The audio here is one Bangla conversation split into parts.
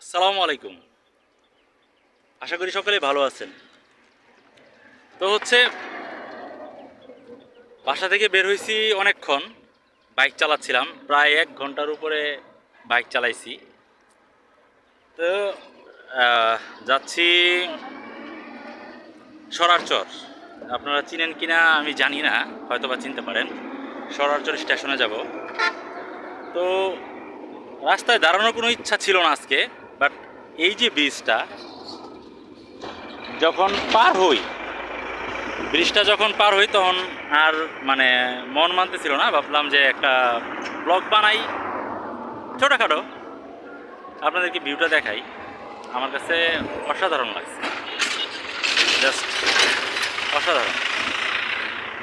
আসসালামু আলাইকুম। আশা করি সকলে ভালো আছেন। তো বাসা থেকে বের হইছি অনেকক্ষণ। বাইক চালাচ্ছিলাম, প্রায় ১ ঘন্টার উপরে বাইক চালাইছি। তো যাচ্ছি সরারচর। আপনারা চিনেন কিনা আমি জানি না, হয়তোবা চিনতে পারেন। সরারচর স্টেশনে যাব। তো রাস্তায় দাঁড়ানোর কোনো ইচ্ছা ছিল না আজকে, বাট এই যে ব্রিজটা যখন পার হই ব্রিজটা যখন পার হই তখন আর মানে মন মানতেছিল না। ভাবলাম যে একটা ব্লগ বানাই, ছোটোখাটো, আপনাদেরকে ভিউটা দেখাই। আমার কাছে অসাধারণ লাগছে, জাস্ট অসাধারণ।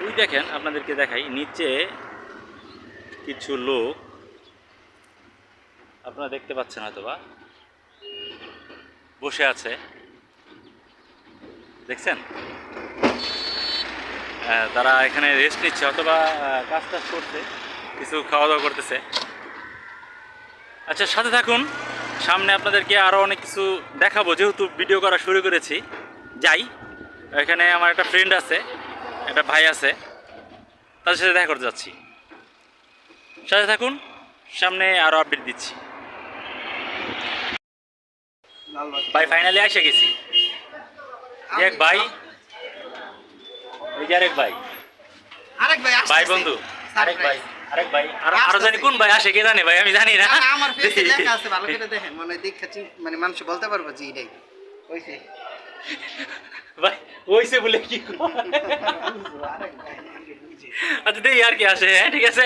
ওই দেখেন, আপনাদেরকে দেখাই, নিচে কিছু লোক আপনারা দেখতে পাচ্ছেন হয়তোবা, বসে আছে, দেখছেন? তারা এখানে রেস্ট নিচ্ছে, অথবা কাজ টাজ করছে, কিছু খাওয়া দাওয়া করতেছে। আচ্ছা, সাথে থাকুন, সামনে আপনাদেরকে আরও অনেক কিছু দেখাবো। যেহেতু ভিডিও করা শুরু করেছি, যাই। এখানে আমার একটা ফ্রেন্ড আছে, একটা ভাই আছে, তাদের সাথে দেখা করতে যাচ্ছি। সাথে থাকুন, সামনে আরও আপডেট দিচ্ছি। ভাই ফাইনালি এসে গেছি। এক ভাই, ওই যে আরেক ভাই, আরেক ভাই ভাই বন্ধু, আরেক ভাই, আরেক ভাই, আরো জানি কোন ভাই আসে, কে জানে ভাই, আমি জানি না। আমার ফেসে লেখা আছে, ভালো করে দেখেন, মনে দেখেছি, মানে মানুষ বলতে পারবো যে এটাই হইছে। ভাই ওইসে বলে কি? আচ্ছা দেখি আর কি আসে। হ্যাঁ, ঠিক আছে।